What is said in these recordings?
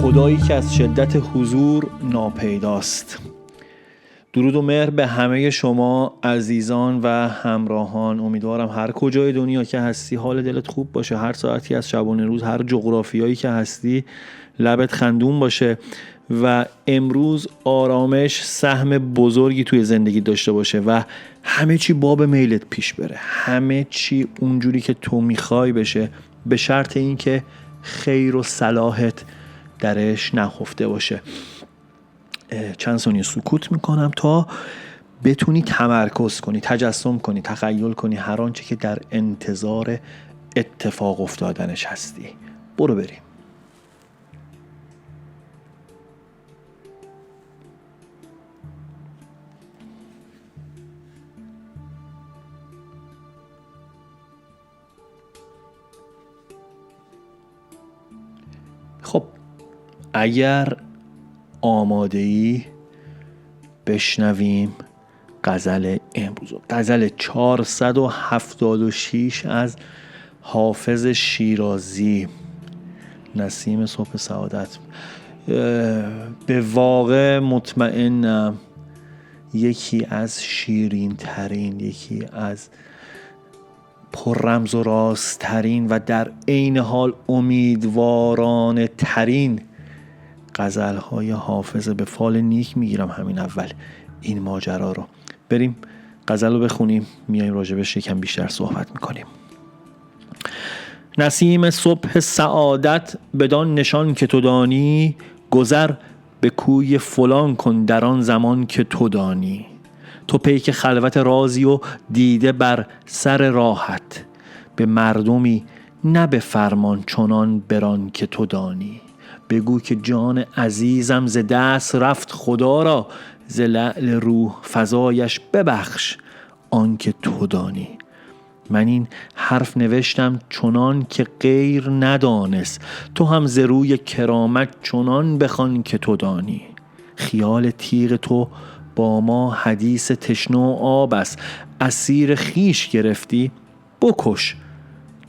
خدایی که از شدت حضور ناپیداست. درود و مهر به همه شما عزیزان و همراهان. امیدوارم هر کجای دنیا که هستی حال دلت خوب باشه، هر ساعتی از شبانه روز، هر جغرافیایی که هستی لبت خندون باشه و امروز آرامش سهم بزرگی توی زندگی داشته باشه و همه چی باب میلت پیش بره، همه چی اونجوری که تو میخوای بشه، به شرط این که خیر و صلاحت درش نخفته باشه. چند ثانیه سکوت میکنم تا بتونی تمرکز کنی، تجسم کنی، تخیل کنی هر آنچه که در انتظار اتفاق افتادنش هستی. برو بریم. خب اگر آماده ای بشنویم غزل امروز، غزل 476 از حافظ شیرازی، نسیم صبح سعادت. به واقع مطمئنم یکی از شیرین ترین، یکی از پر رمز و راست ترین و در عین حال امیدوارانه ترین غزل‌های حافظ. به فال نیک میگیرم همین اول این ماجرا رو. بریم غزل رو بخونیم، میایم راجبش یکم بیشتر صحبت میکنیم. نسیم صبح سعادت بدان نشان که تو دانی، گذر به کوی فلان کن در آن زمان که تو دانی. تو پیک خلوت رازی و دیده بر سر راحت، به مردمی نه به فرمان چنان بران که تو دانی. بگو که جان عزیزم ز دست رفت، خدا را ز لعل روح فزایش ببخش آن که تو دانی. من این حرف نوشتم چنان که غیر ندانست، تو هم ز روی کرامت چنان بخوان که تو دانی. خیال تیغ تو با ما حدیث تشنه و آب است، اسیر خیش گرفتی بکش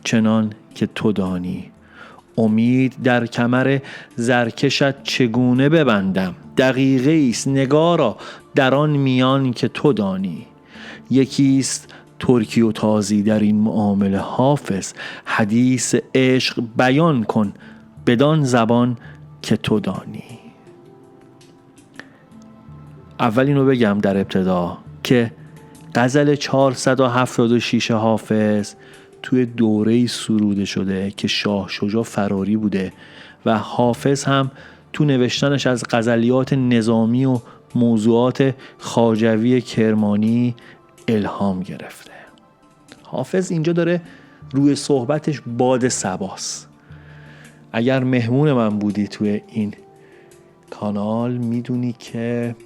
چنان که تو دانی. امید در کمر زرکشت چگونه ببندم، دقیقه ایست نگارا در آن میان که تو دانی. یکیست ترکی و تازی در این معامله حافظ، حدیث عشق بیان کن بدان زبان که تو دانی. اول اینو بگم در ابتدا که غزل 476 حافظ توی دوره سروده شده که شاه شجاع فراری بوده و حافظ هم تو نوشتنش از غزلیات نظامی و موضوعات خواجوی کرمانی الهام گرفته. حافظ اینجا داره روی صحبتش باد صباست. اگر مهمون من بودی توی این کانال میدونی که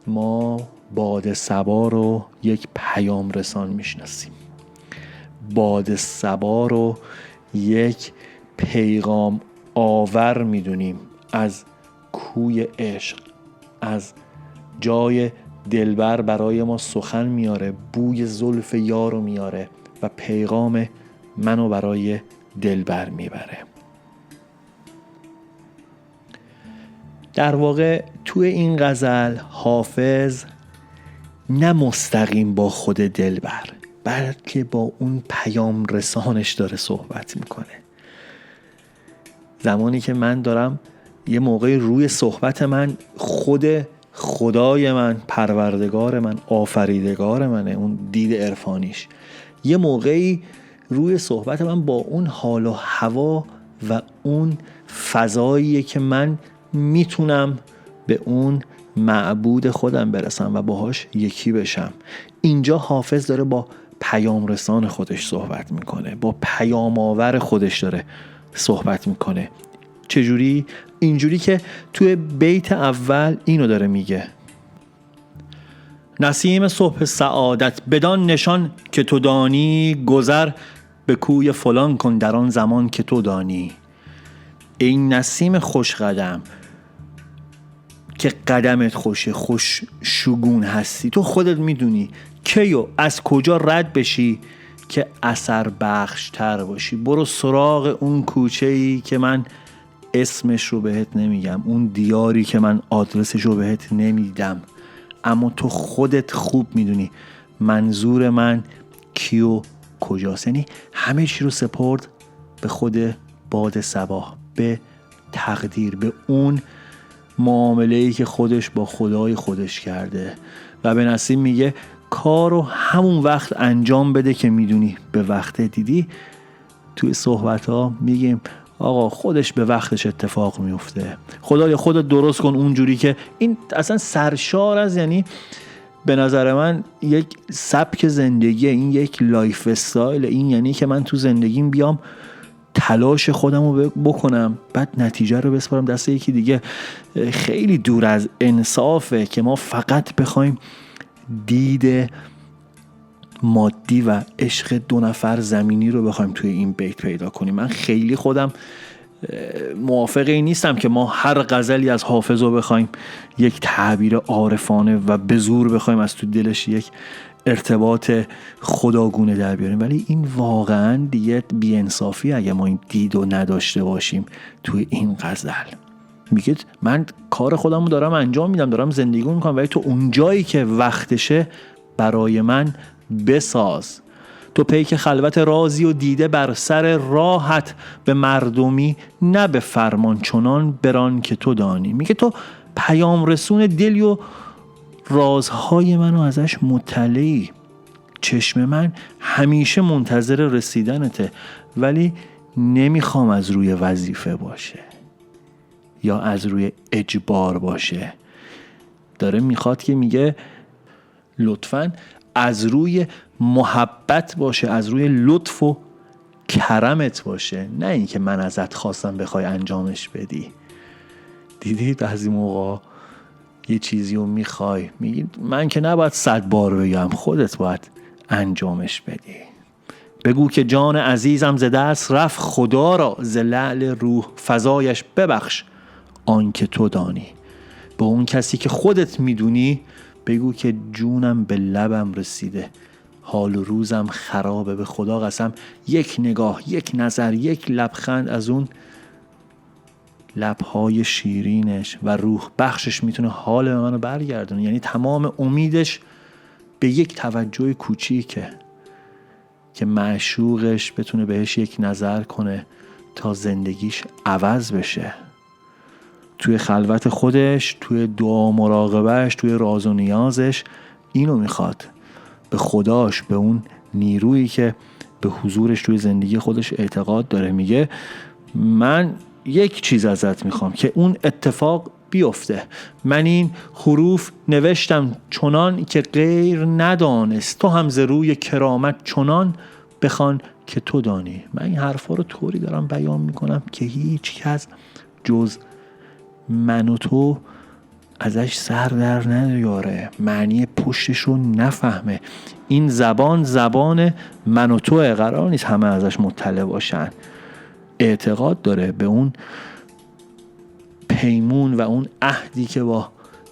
ما باد صبا رو یک پیام رسان میشناسیم. باد صبا رو یک پیغام آور میدونیم، از کوی عشق، از جای دلبر برای ما سخن میاره، بوی زلف یارو میاره و پیغام منو برای دلبر میبره. در واقع توی این غزل حافظ نه مستقیم با خود دلبر بلکه با اون پیام رسانش داره صحبت میکنه. زمانی که من دارم یه موقعی روی صحبت من خود خدای من، پروردگار من، آفریدگار منه، اون دید عرفانیش، یه موقعی روی صحبت من با اون حال و هوا و اون فضاییه که من میتونم به اون معبود خودم برسم و باهاش یکی بشم. اینجا حافظ داره با پیام رسان خودش صحبت میکنه، با پیام آور خودش داره صحبت میکنه. چجوری؟ اینجوری که توی بیت اول اینو داره میگه: نسیم صبح سعادت بدان نشان که تو دانی، گذر به کوی فلان کن در آن زمان که تو دانی. این نسیم خوش قدم که قدمت خوشه، خوش شگون هستی، تو خودت میدونی کی و از کجا رد بشی که اثر بخش تر باشی. برو سراغ اون کوچه‌ای که من اسمش رو بهت نمیگم، اون دیاری که من آدرسش رو بهت نمیدم، اما تو خودت خوب میدونی منظور من کیو کجاست. یعنی همه چی رو سپرد به خود باد صبا، به تقدیر، به اون معامله‌ای که خودش با خدای خودش کرده. و به نسیم میگه کارو همون وقت انجام بده که میدونی به وقت. دیدی توی صحبت ها میگیم آقا خودش به وقتش اتفاق میفته، خدایا خودت درست کن اونجوری که این اصلا سرشار از، یعنی به نظر من یک سبک زندگی، این یک لایف استایل، این یعنی که من تو زندگیم بیام تلاش خودم رو بکنم بعد نتیجه رو بسپارم دست یکی دیگه. خیلی دور از انصافه که ما فقط بخوایم دید مادی و عشق دو نفر زمینی رو بخوایم توی این بیت پیدا کنیم. من خیلی خودم موافق این نیستم که ما هر غزلی از حافظ رو بخوایم یک تعبیر عارفانه و به زور بخوایم از تو دلش یک ارتباط خداگونه در بیاریم، ولی این واقعا دیگه بی‌انصافی اگه ما این دیدو نداشته باشیم. توی این غزل میگه من کار خودم رو دارم انجام میدم، دارم زندگی میکنم، ولی تو اون جایی که وقتشه برای من بساز. تو پیک خلوت رازی و دیده بر سر راحت، به مردمی نه به فرمان چنان بران که تو دانی. میگه تو پیام رسون دلی و رازهای منو ازش مطلعی، چشم من همیشه منتظر رسیدنته، ولی نمیخوام از روی وظیفه باشه یا از روی اجبار باشه. داره میخواد که میگه لطفاً از روی محبت باشه، از روی لطف و کرمت باشه، نه این که من ازت خواستم بخوای انجامش بدی. دیدی بعضی موقع یه چیزی رو میخوای میگی من که نباید 100 بار بگم، خودت باید انجامش بدی. بگو که جان عزیزم ز دست رفت، خدا را ز لعل روح فزایش ببخش آن که تو دانی. با اون کسی که خودت میدونی بگو که جونم به لبم رسیده، حال و روزم خرابه، به خدا قسم یک نگاه، یک نظر، یک لبخند از اون لبهای شیرینش و روح بخشش میتونه حال منو برگردونه. یعنی تمام امیدش به یک توجه کوچیکه که معشوقش بتونه بهش یک نظر کنه تا زندگیش عوض بشه. توی خلوت خودش، توی دعا مراقبهش، توی راز و نیازش اینو میخواد. به خداش، به اون نیرویی که به حضورش توی زندگی خودش اعتقاد داره میگه من یک چیز ازت میخوام که اون اتفاق بیفته. من این حروف نوشتم چنان که غیر ندانست، تو هم ز روی کرامت چنان بخوان که تو دانی. من این حرفا رو طوری دارم بیان میکنم که هیچ کس جز من و تو ازش سر در نیاره، معنی پشتش رو نفهمه. این زبان من و توه، قرار نیست همه ازش مطلع باشن. اعتقاد داره به اون پیمون و اون عهدی که با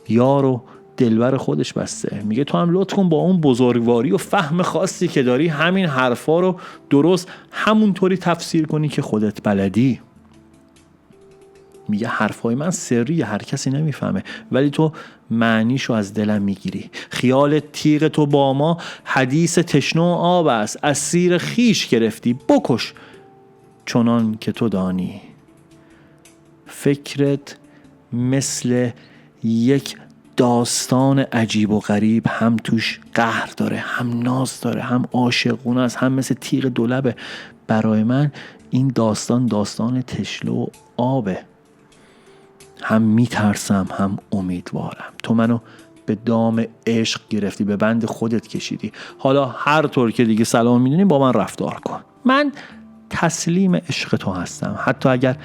یار و دلبر خودش بسته. میگه تو هم لطف کن با اون بزرگواری و فهم خاصی که داری همین حرفا رو درست همونطوری تفسیر کنی که خودت بلدی. میگه حرفای من سریه، هر کسی نمیفهمه، ولی تو معنیشو از دلم میگیری. خیال تیغ تو با ما حدیث تشنه و آب است، اسیر خیش گرفتی بکش چنان که تو دانی. فکرت مثل یک داستان عجیب و غریب، هم توش قهر داره، هم ناز داره، هم عاشقونه است، هم مثل تیغ دولبه. برای من این داستان تشنه و آبه. هم میترسم هم امیدوارم. تو منو به دام عشق گرفتی، به بند خودت کشیدی. حالا هر طور که دیگه سلام میدونی با من رفتار کن. من تسلیم عشق تو هستم. حتی اگر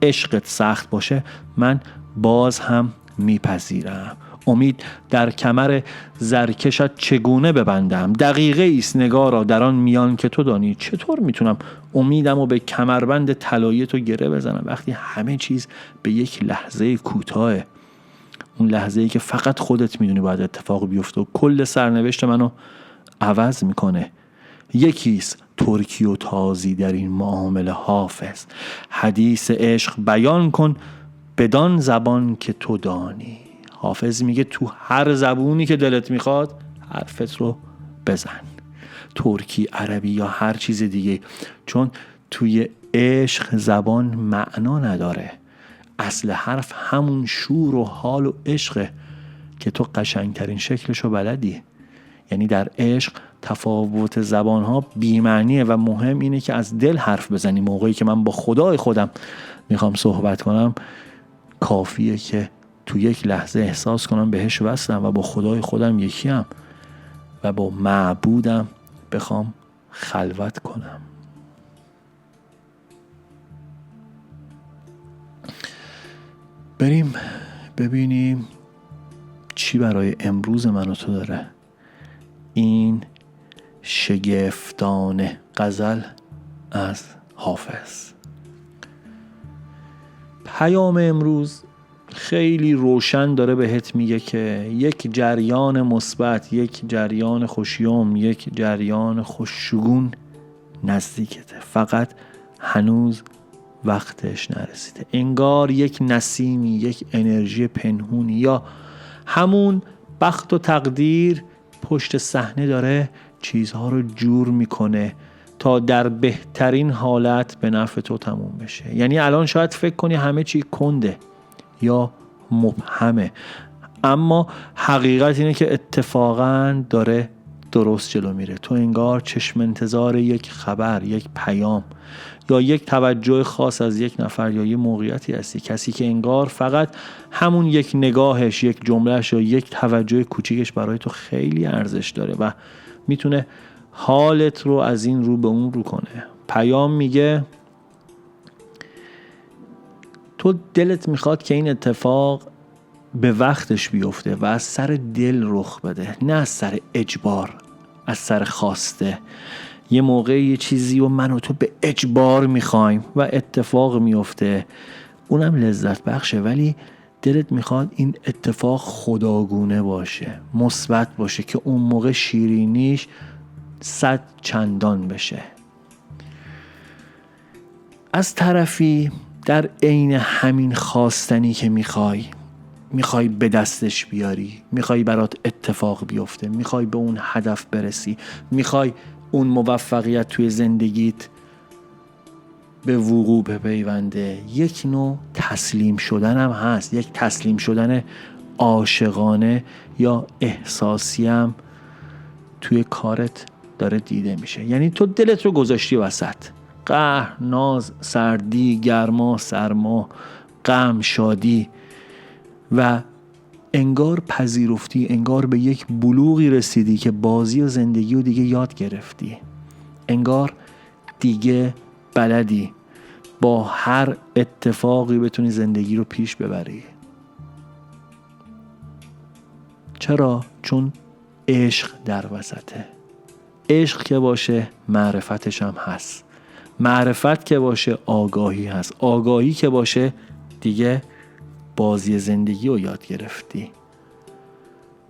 عشقت سخت باشه من باز هم میپذیرم. امید در کمر زرکشت چگونه ببندم؟ دقیقه ایست نگارا در آن میان که تو دانی. چطور میتونم امیدم رو به کمربند طلایی تو گره بزنم وقتی همه چیز به یک لحظه کوتاهه؟ اون لحظه‌ای که فقط خودت میدونی باید اتفاق بیفته و کل سرنوشت منو عوض میکنه. یکیست ترکی و تازی در این معامله حافظ. حدیث عشق بیان کن بدان زبان که تو دانی. حافظ میگه تو هر زبونی که دلت میخواد حرفت رو بزن، ترکی، عربی یا هر چیز دیگه، چون توی عشق زبان معنا نداره. اصل حرف همون شور و حال و عشقه که تو قشنگترین شکلشو بلدی. یعنی در عشق تفاوت زبانها بی‌معنیه و مهم اینه که از دل حرف بزنی. موقعی که من با خدای خودم میخوام صحبت کنم کافیه که تو یک لحظه احساس کنم بهش وصلم و با خدای خودم یکیم و با معبودم بخوام خلوت کنم. بریم ببینیم چی برای امروز من و تو داره این شگفتانه غزل از حافظ. پیام امروز خیلی روشن داره بهت میگه که یک جریان مثبت، یک جریان خوشیوم، یک جریان خوششگون نزدیکته، فقط هنوز وقتش نرسیده. انگار یک نسیمی، یک انرژی پنهونی یا همون بخت و تقدیر پشت صحنه داره چیزها رو جور میکنه تا در بهترین حالت به نفع تو تموم بشه. یعنی الان شاید فکر کنی همه چی کنده یا مبهمه، اما حقیقت اینه که اتفاقاً داره درست جلو میره. تو انگار چشم انتظار یک خبر، یک پیام یا یک توجه خاص از یک نفر یا یک موقعیتی هستی، کسی که انگار فقط همون یک نگاهش، یک جملهش یا یک توجه کوچیکش برای تو خیلی ارزش داره و میتونه حالت رو از این رو به اون رو کنه. پیام میگه تو دلت میخواد که این اتفاق به وقتش بیفته و از سر دل رخ بده، نه از سر اجبار، از سر خواسته. یه موقع یه چیزی و من و تو به اجبار میخوایم و اتفاق میفته، اونم لذت بخشه، ولی دلت میخواد این اتفاق خداگونه باشه، مثبت باشه، که اون موقع شیرینیش 100 چندان بشه. از طرفی در عین همین خواستنی که میخوای به دستش بیاری، میخوای برات اتفاق بیفته، میخوای به اون هدف برسی، میخوای اون موفقیت توی زندگیت به وقوع بپیونده، یک نوع تسلیم شدن هم هست. یک تسلیم شدن عاشقانه یا احساسی هم توی کارت داره دیده میشه. یعنی تو دلت رو گذاشتی وسط، قهر، ناز، سردی، گرما، سرما، غم، شادی، و انگار پذیرفتی، انگار به یک بلوغی رسیدی که بازی و زندگی رو دیگه یاد گرفتی، انگار دیگه بلدی با هر اتفاقی بتونی زندگی رو پیش ببری. چرا؟ چون عشق در وسطه. عشق که باشه معرفتش هم هست، معرفت که باشه آگاهی هست، آگاهی که باشه دیگه بازی زندگی رو یاد گرفتی.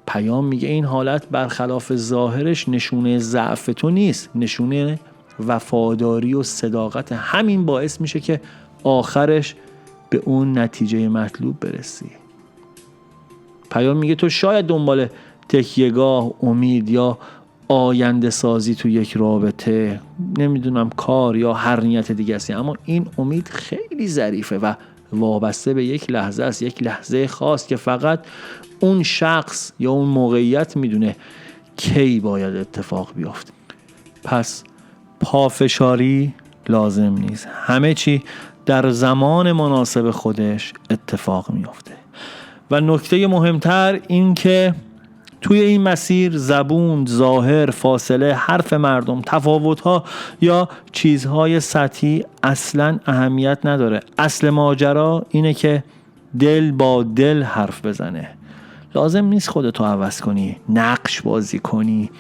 پیام میگه این حالت برخلاف ظاهرش نشونه ضعف تو نیست، نشونه وفاداری و صداقت. همین باعث میشه که آخرش به اون نتیجه مطلوب برسی. پیام میگه تو شاید دنبال تکیهگاه، امید یا آینده سازی تو یک رابطه، نمیدونم کار یا هر نیت دیگه هستی، اما این امید خیلی ظریفه و وابسته به یک لحظه است، یک لحظه خاص که فقط اون شخص یا اون موقعیت میدونه کی باید اتفاق بیفته. پس پافشاری لازم نیست، همه چی در زمان مناسب خودش اتفاق میفته. و نکته مهمتر این که توی این مسیر زبون، ظاهر، فاصله، حرف مردم، تفاوت‌ها یا چیزهای سطحی اصلاً اهمیت نداره. اصل ماجرا اینه که دل با دل حرف بزنه. لازم نیست خودتو عوض کنی، نقش بازی کنی،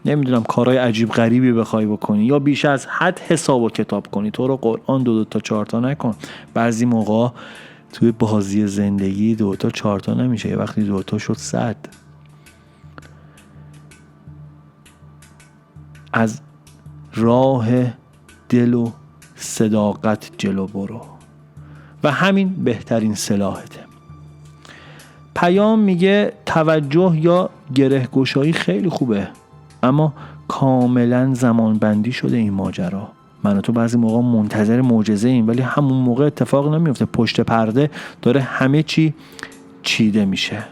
نمیدونم کارهای عجیب غریبی بخوای بکنی یا بیش از حد حساب و کتاب کنی. تو رو قرآن 2 تا 4 تا نکن. بعضی موقع توی بازی زندگی 2 تا 4 تا نمیشه، یه وقتی 2 تا شد 100. از راه دل و صداقت جلو برو و همین بهترین سلاحته. پیام میگه توجه یا گره گشایی خیلی خوبه، اما کاملا زمان بندی شده این ماجرا. من و تو بعضی موقع منتظر معجزه ایم، ولی همون موقع اتفاق نمیفته. پشت پرده داره همه چی چیده میشه.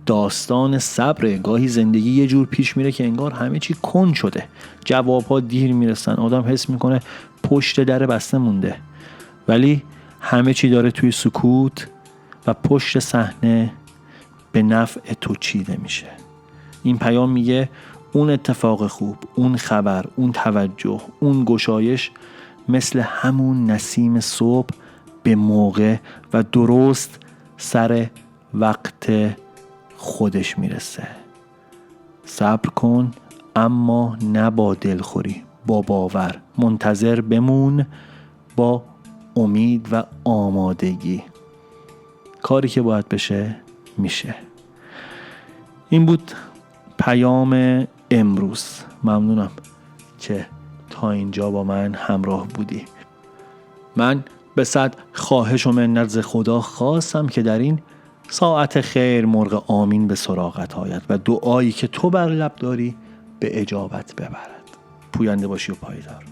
داستان صبره. گاهی زندگی یه جور پیش میره که انگار همه چی کند شده، جوابها دیر میرسن، آدم حس میکنه پشت در بسته مونده، ولی همه چی داره توی سکوت و پشت صحنه به نفع تو چیده میشه. این پیام میگه اون اتفاق خوب، اون خبر، اون توجه، اون گشایش مثل همون نسیم صبح به موقع و درست سر وقت خودش میرسه. صبر کن، اما نه با دلخوری، با باور. منتظر بمون با امید و آمادگی. کاری که باید بشه میشه. این بود پیام امروز. ممنونم که تا اینجا با من همراه بودی. من به صد خواهش و منت ز خدا خواستم که در این ساعت خیر مرغ آمین به سراغت آید و دعایی که تو بر لب داری به اجابت ببرد. پوینده باشی و پایدار.